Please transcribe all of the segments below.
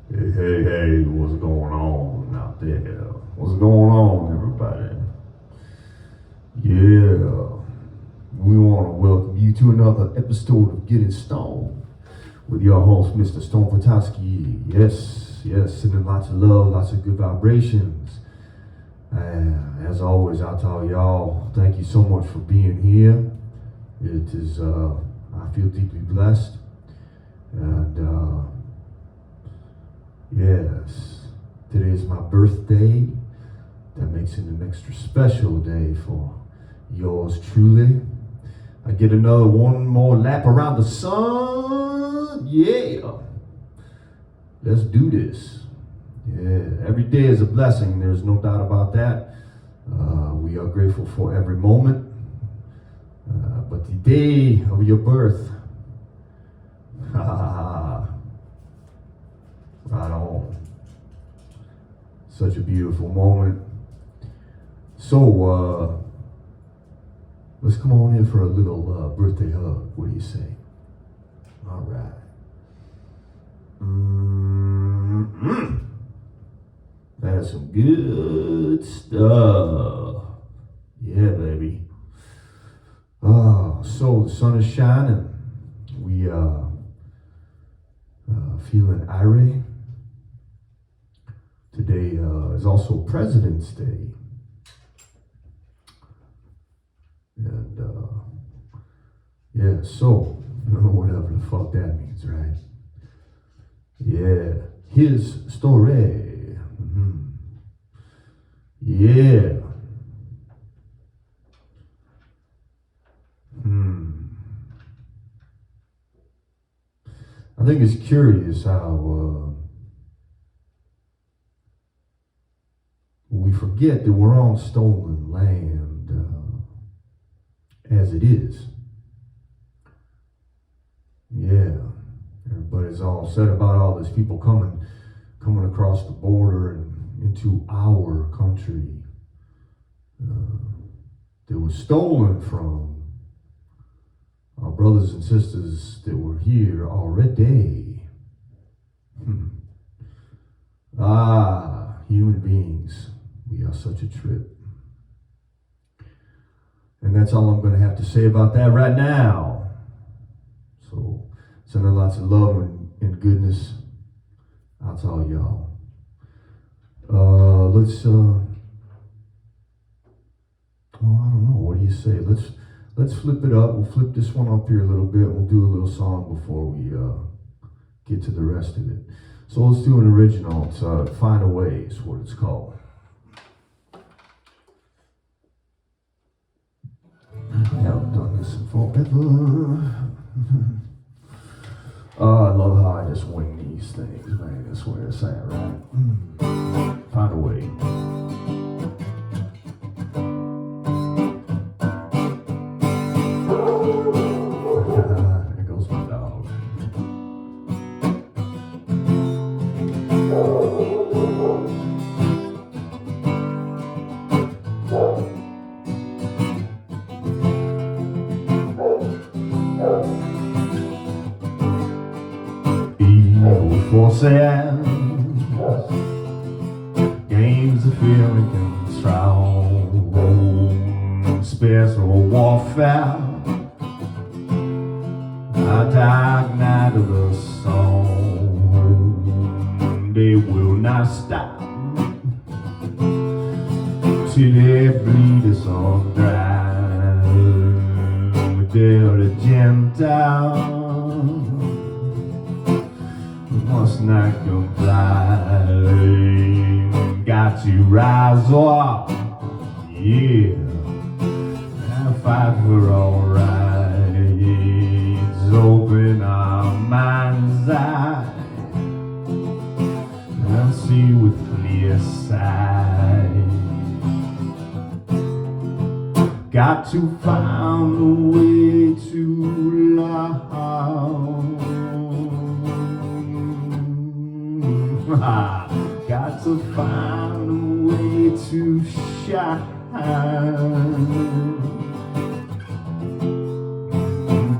Hey, hey, hey, what's going on out there? What's going on, everybody? Yeah, we want to welcome you to another episode of Getting Stoned with your host, Mr. Stone Potowski. Yes, sending lots of love, lots of good vibrations. As always, I'll tell y'all, thank you so much for being here. It is, I feel deeply blessed. And, yes, today is my birthday. That makes it an extra special day for yours truly. I get another one more lap around the sun. Yeah. Let's do this. Yeah, every day is a blessing. There's no doubt about that. We are grateful for every moment. But the day of your birth, right on. Such a beautiful moment. So, let's come on in for a little birthday hug. What do you say? All right. That's some good stuff. Yeah, baby. So the sun is shining. We feeling irate. Today is also President's Day. And yeah, so whatever the fuck that means, right? Yeah, his story. Yeah. I think it's curious how we forget that we're on stolen land as it is. Yeah, everybody's all upset about all these people coming across the border and into our country that was stolen from our brothers and sisters that were here already. Human beings, we are such a trip. And that's all I'm going to have to say about that right now. So, sending lots of love and goodness out to all y'all. I don't know, what do you say? Let's flip it up. We'll flip this one up here a little bit. We'll do a little song before we get to the rest of it. So let's do an original. It's Find a Way is what it's called. I haven't done this in forever. I love how I just wing these things, man. That's where it's at, right? Find a Way. There goes my dog. Evil forces, games of fear and control, spiritual warfare, a dark night of the soul. They will not stop till they bleed us all dry. They're the Gentiles. Must not comply. Got to rise up, yeah, and fight for all rights. Open our mind's eye and see with clear sight. Got to find a way to love. Got to find a way to shine.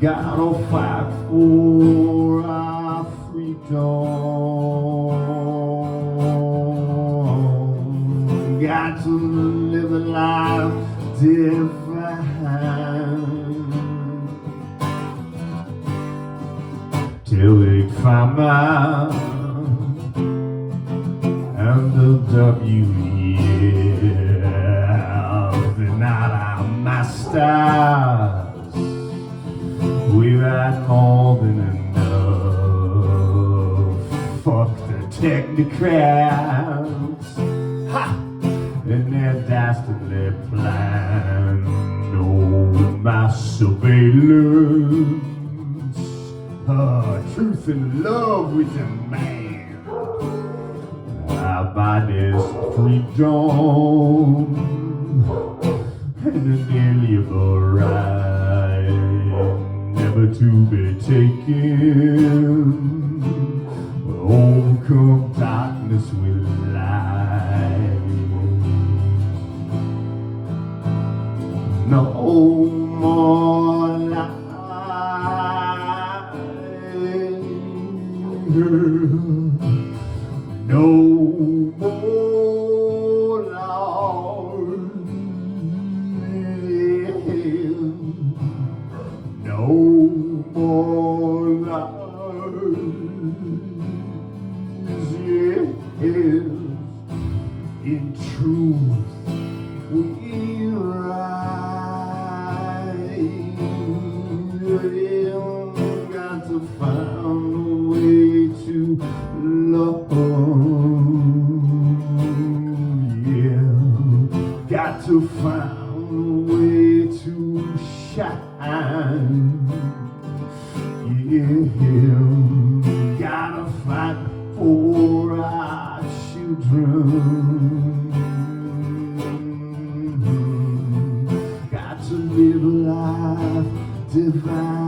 Gotta fight for our freedom. to live a life divine. Till they find my and the W, yeah, they're not our masters. We've had more than enough. Fuck the technocrats, ha, and their dastardly plan. No mass surveillance, truth and love with a man. Our bodies freedom and an inalienable right, never to be taken. We'll overcome darkness with light. No more lies. No more lies. No more lies. Yes. In truth we rise. Got to find a way to love. Got to find a way to shine. Yeah, gotta fight for our children. Got to live a life divine.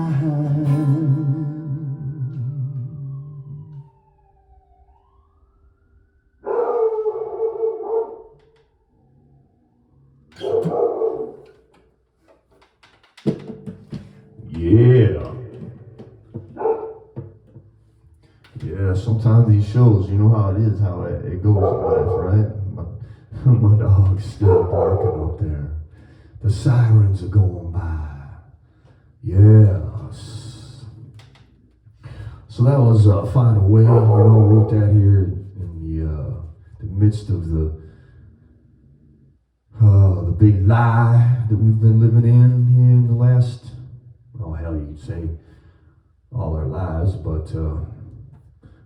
Yeah, sometimes these shows, you know how it is, how it goes in life, right? My dog's still barking up there. The sirens are going by. Yes. So that was Find a Way, you know, wrote that here in the midst of the big lie that we've been living in here in the last, oh hell, you could say all our lives, but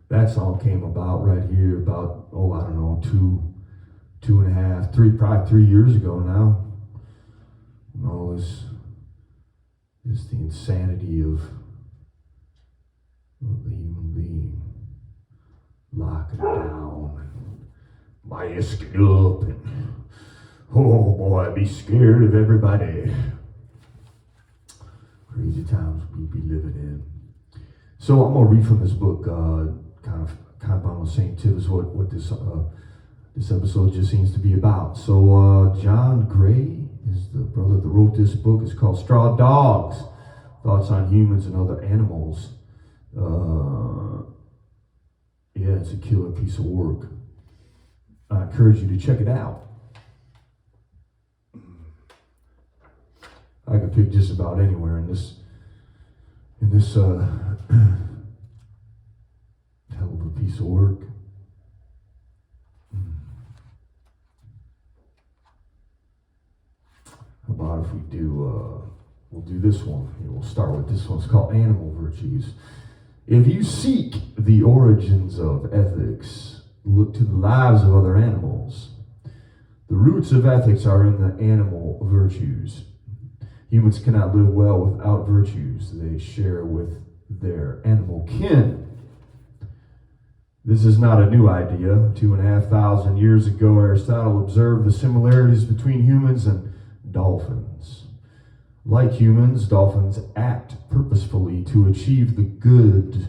that song came about right here about, I don't know, two and a half, probably 3 years ago now. You know, this is the insanity of the human being. Locking down and masking up and, oh boy, I'd be scared of everybody. Crazy times we be living in. So I'm gonna read from this book, kind of on the same tip as what this episode just seems to be about. So John Gray is the brother that wrote this book. It's called Straw Dogs: Thoughts on Humans and Other Animals. Yeah, it's a killer piece of work. I encourage you to check it out. I could pick just about anywhere in this hell of a piece of work. How about if we we'll do this one. We'll start with this one. It's called Animal Virtues. If you seek the origins of ethics, look to the lives of other animals. The roots of ethics are in the animal virtues. Humans cannot live well without virtues they share with their animal kin. This is not a new idea. 2,500 years ago, Aristotle observed the similarities between humans and dolphins. Like humans, dolphins act purposefully to achieve the good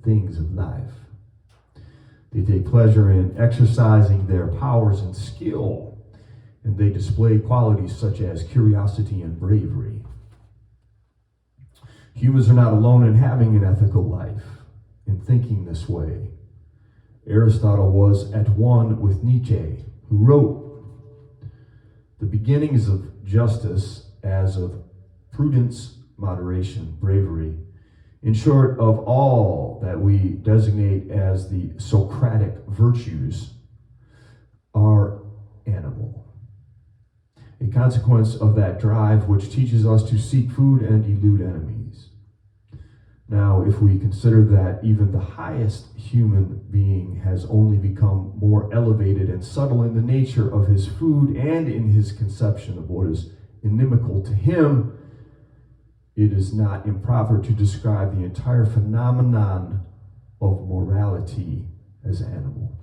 things of life. They take pleasure in exercising their powers and skill, and they display qualities such as curiosity and bravery. Humans are not alone in having an ethical life, in thinking this way. Aristotle was at one with Nietzsche, who wrote, the beginnings of justice as of prudence, moderation, bravery, in short, of all that we designate as the Socratic virtues, are animal. A consequence of that drive which teaches us to seek food and elude enemies. Now, if we consider that even the highest human being has only become more elevated and subtle in the nature of his food and in his conception of what is inimical to him, it is not improper to describe the entire phenomenon of morality as animal.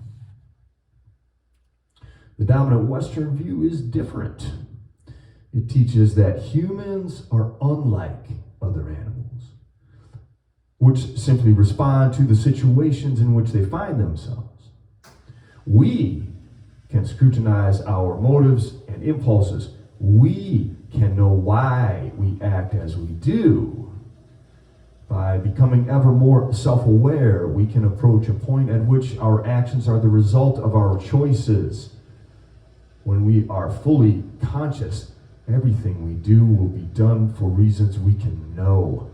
The dominant Western view is different. It teaches that humans are unlike other animals, which simply respond to the situations in which they find themselves. We can scrutinize our motives and impulses. We can know why we act as we do. By becoming ever more self-aware, we can approach a point at which our actions are the result of our choices. When we are fully conscious, everything we do will be done for reasons we can know.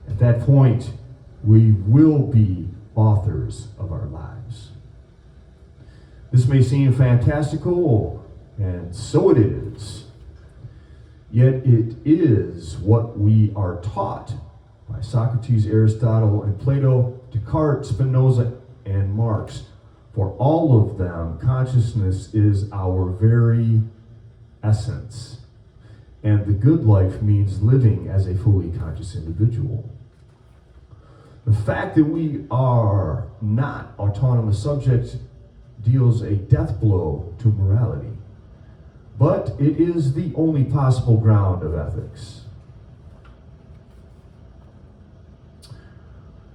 At that point, we will be authors of our lives. This may seem fantastical, and so it is. Yet it is what we are taught by Socrates, Aristotle, and Plato, Descartes, Spinoza, and Marx. For all of them, consciousness is our very essence. And the good life means living as a fully conscious individual. The fact that we are not autonomous subjects deals a death blow to morality. But it is the only possible ground of ethics.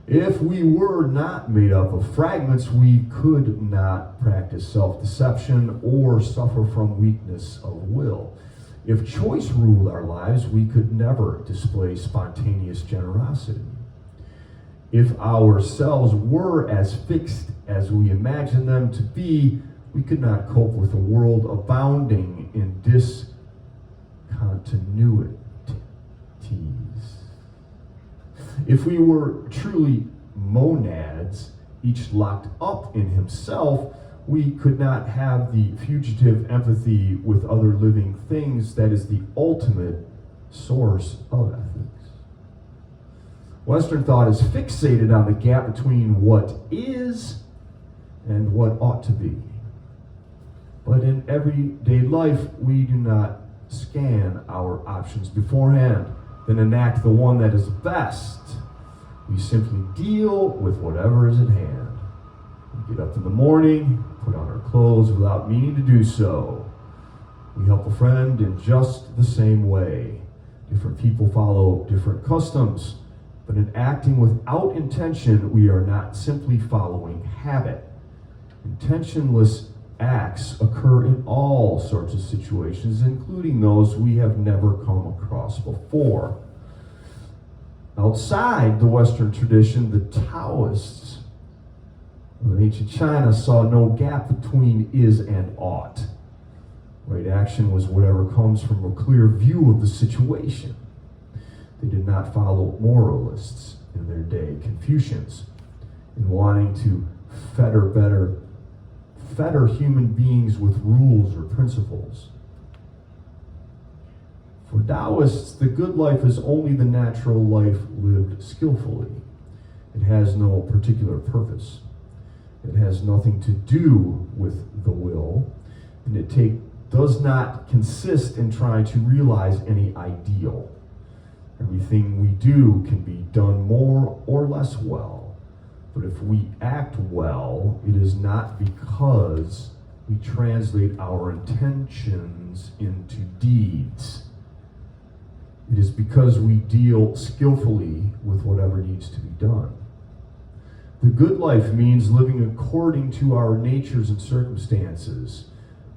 If we were not made up of fragments, we could not practice self-deception or suffer from weakness of will. If choice ruled our lives, we could never display spontaneous generosity. If our selves were as fixed as we imagine them to be, we could not cope with a world abounding in discontinuities. If we were truly monads, each locked up in himself, we could not have the fugitive empathy with other living things that is the ultimate source of ethics. Western thought is fixated on the gap between what is and what ought to be. But in everyday life, we do not scan our options beforehand, then enact the one that is best. We simply deal with whatever is at hand. We get up in the morning, put on our clothes without meaning to do so. We help a friend in just the same way. Different people follow different customs, but in acting without intention, we are not simply following habit. Intentionless acts occur in all sorts of situations, including those we have never come across before. Outside the Western tradition, the Taoists of ancient China saw no gap between is and ought. Right action was whatever comes from a clear view of the situation. They did not follow moralists in their day, Confucians, in wanting to fetter human beings with rules or principles. For Taoists, the good life is only the natural life lived skillfully. It has no particular purpose. It has nothing to do with the will, and it does not consist in trying to realize any ideal. Everything we do can be done more or less well. But if we act well, it is not because we translate our intentions into deeds. It is because we deal skillfully with whatever needs to be done. The good life means living according to our natures and circumstances.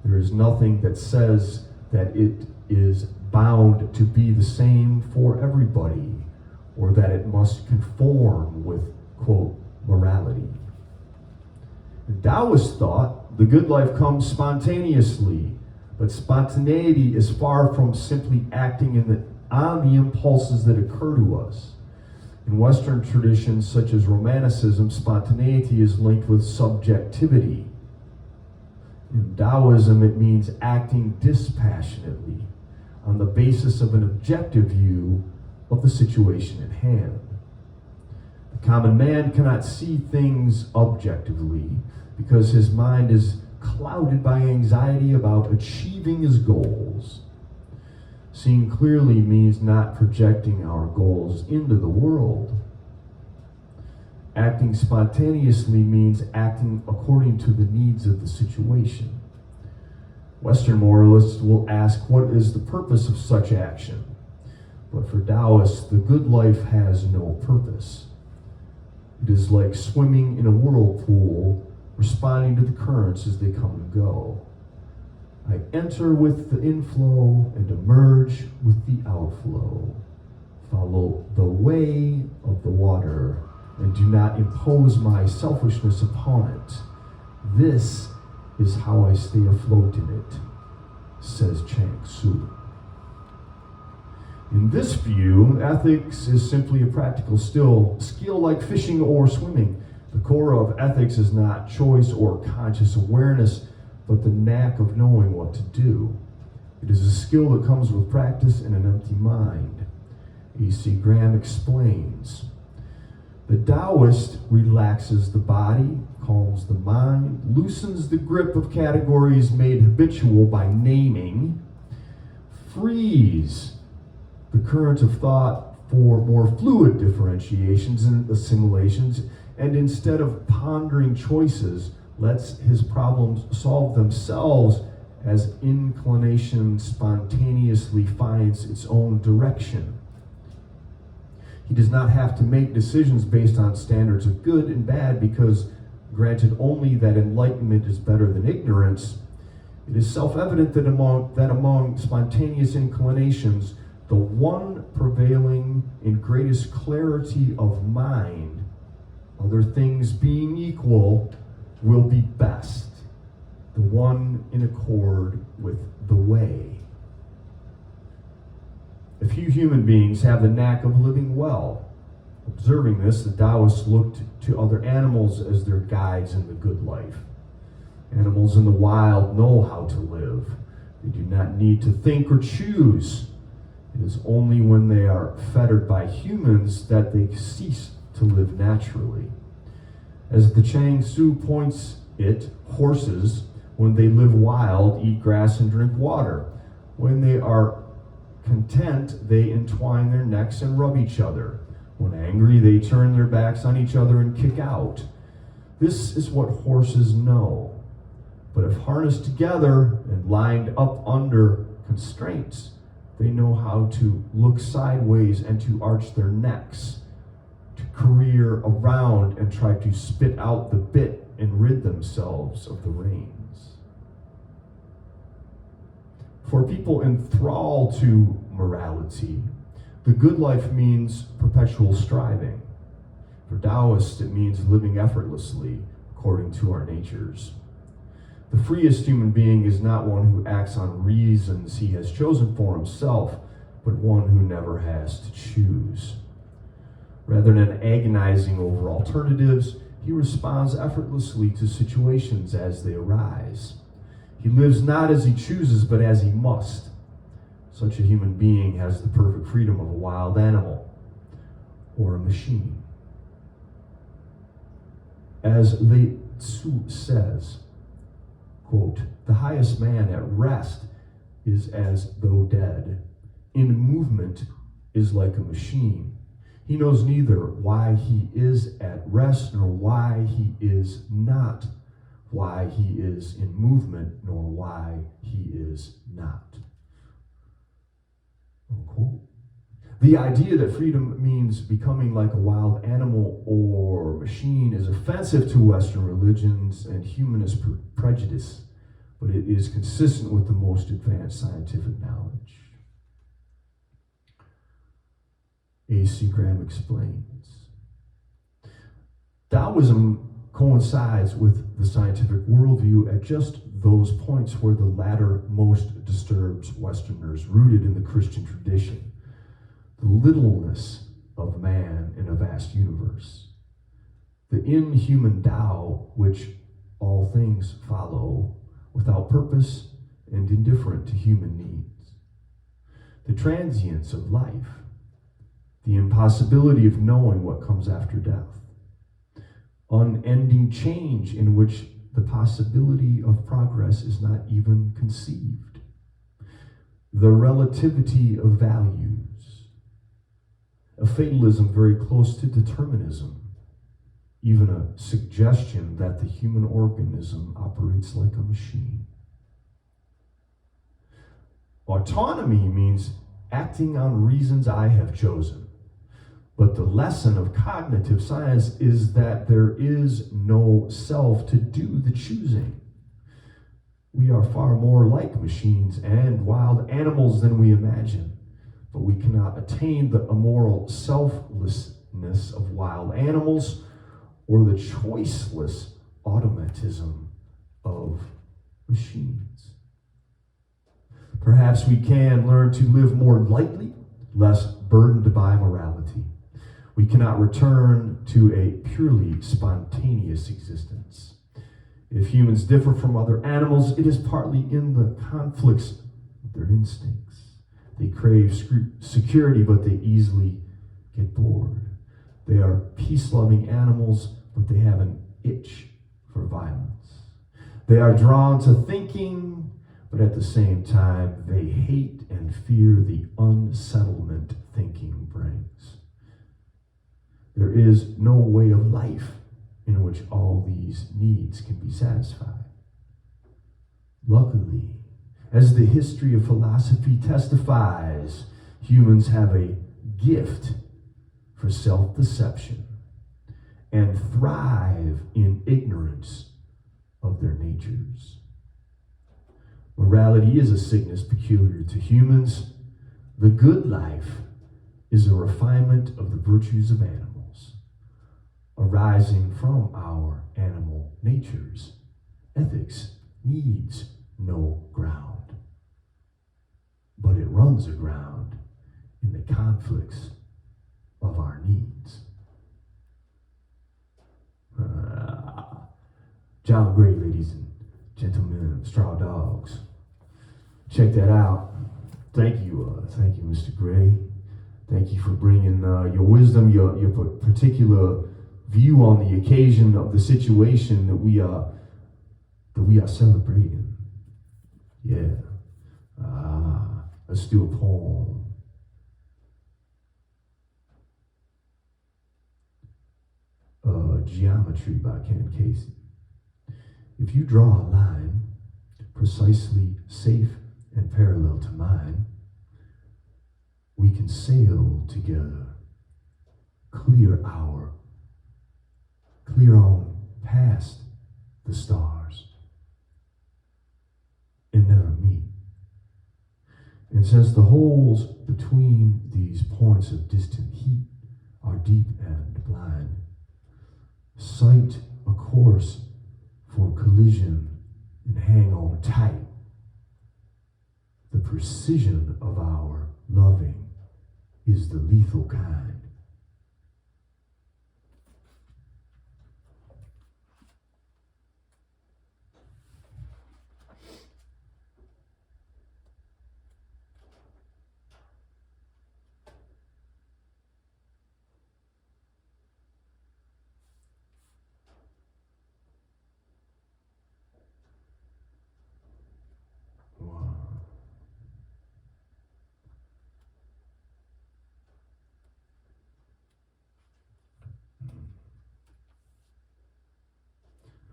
There is nothing that says that it is bound to be the same for everybody, or that it must conform with, quote, morality. In Taoist thought, the good life comes spontaneously, But spontaneity is far from simply acting on the impulses that occur to us. In Western traditions such as Romanticism, spontaneity is linked with subjectivity. In Taoism, it means acting dispassionately on the basis of an objective view of the situation at hand. The common man cannot see things objectively because his mind is clouded by anxiety about achieving his goals. Seeing clearly means not projecting our goals into the world. Acting spontaneously means acting according to the needs of the situation. Western moralists will ask, what is the purpose of such action? But for Taoists, the good life has no purpose. It is like swimming in a whirlpool, responding to the currents as they come and go. I enter with the inflow and emerge with the outflow. Follow the way of the water and do not impose my selfishness upon it. This is how I stay afloat in it, says Chang Tzu. In this view, ethics is simply a practical skill like fishing or swimming. The core of ethics is not choice or conscious awareness, but the knack of knowing what to do. It is a skill that comes with practice and an empty mind. A.C. Graham explains, the Taoist relaxes the body, calms the mind, loosens the grip of categories made habitual by naming, frees the current of thought for more fluid differentiations and assimilations, and instead of pondering choices, lets his problems solve themselves as inclination spontaneously finds its own direction. He does not have to make decisions based on standards of good and bad because, granted only that enlightenment is better than ignorance, it is self-evident that among spontaneous inclinations, the one prevailing in greatest clarity of mind, other things being equal, will be best, the one in accord with the way. A few human beings have the knack of living well. Observing this, the Taoists looked to other animals as their guides in the good life. Animals in the wild know how to live. They do not need to think or choose. It is only when they are fettered by humans that they cease to live naturally. As the Chang Tzu points it, horses, when they live wild, eat grass and drink water. When they are content, they entwine their necks and rub each other. When angry, they turn their backs on each other and kick out. This is what horses know. But if harnessed together and lined up under constraints, they know how to look sideways and to arch their necks, to career around and try to spit out the bit and rid themselves of the reins. For people enthralled to morality, the good life means perpetual striving. For Taoists, it means living effortlessly according to our natures. The freest human being is not one who acts on reasons he has chosen for himself, but one who never has to choose. Rather than agonizing over alternatives, he responds effortlessly to situations as they arise. He lives not as he chooses, but as he must. Such a human being has the perfect freedom of a wild animal or a machine. As Lao Tzu says, quote, the highest man at rest is as though dead. In movement is like a machine. He knows neither why he is at rest nor why he is not, why he is in movement nor why he is not. Unquote. The idea that freedom means becoming like a wild animal or machine is offensive to Western religions and humanist prejudice, but it is consistent with the most advanced scientific knowledge. A.C. Graham explains, Taoism coincides with the scientific worldview at just those points where the latter most disturbs Westerners, rooted in the Christian tradition. The littleness of man in a vast universe. The inhuman Tao, which all things follow, without purpose and indifferent to human needs. The transience of life. The impossibility of knowing what comes after death. Unending change in which the possibility of progress is not even conceived. The relativity of values. A fatalism very close to determinism. Even a suggestion that the human organism operates like a machine. Autonomy means acting on reasons I have chosen. But the lesson of cognitive science is that there is no self to do the choosing. We are far more like machines and wild animals than we imagine, but we cannot attain the immoral selflessness of wild animals or the choiceless automatism of machines. Perhaps we can learn to live more lightly, less burdened by morality. We cannot return to a purely spontaneous existence. If humans differ from other animals, it is partly in the conflicts of their instincts. They crave security, but they easily get bored. They are peace-loving animals, but they have an itch for violence. They are drawn to thinking, but at the same time, they hate and fear the unsettlement thinking brings. There is no way of life in which all these needs can be satisfied. Luckily, as the history of philosophy testifies, humans have a gift for self-deception and thrive in ignorance of their natures. Morality is a sickness peculiar to humans. The good life is a refinement of the virtues of animals, arising from our animal natures. Ethics needs no ground, but it runs aground in the conflicts of our needs. John Gray, ladies and gentlemen, straw dogs. Check that out. Thank you, Mr. Gray. Thank you for bringing your wisdom, your particular view on the occasion of the situation that we are celebrating. Yeah. Let's do a poem. Geometry by Ken Kesey. If you draw a line precisely safe and parallel to mine, we can sail together, clear on past the stars, and never meet. And since the holes between these points of distant heat are deep and blind, sight a course for collision and hang on tight. The precision of our loving is the lethal kind.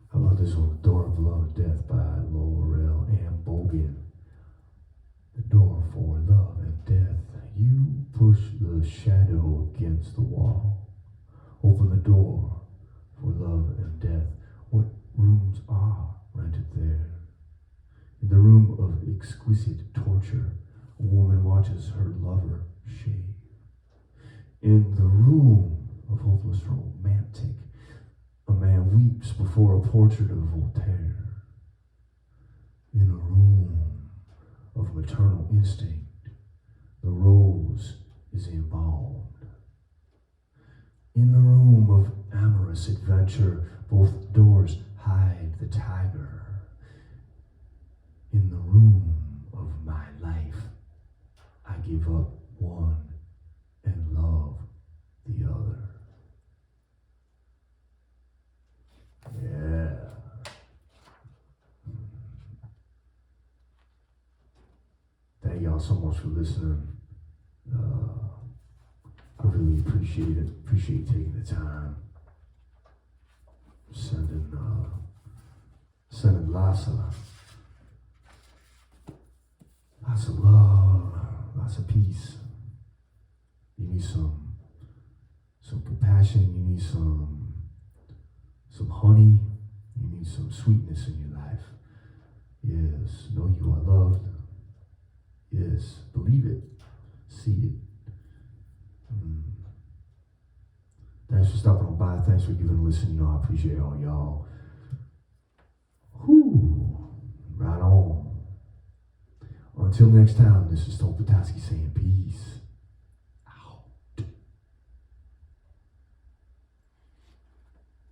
How about this one, The Door of Love and Death by Laurel and Bogen. The door for love and death. You push the shadow against the wall. Open the door for love and death. What rooms are rented there? In the room of exquisite torture, a woman watches her lover shave. In the room of hopeless romantic, a man man weeps before a portrait of Voltaire. In a room of maternal instinct, the rose is embalmed. In the room of amorous adventure, both doors hide the tiger. In the room of my life, I give up one and love the other. Yeah. Thank y'all so much for listening. I really appreciate it. Appreciate taking the time. Sending lots of love, lots of peace. You need some compassion. You need some honey. You need some sweetness in your life. Yes, know you are loved. Yes, believe it. See it. Thanks for stopping on by. Thanks for giving a listen. You know, I appreciate all y'all. Whoo, right on. Until next time, this is Tom Petoskey saying peace.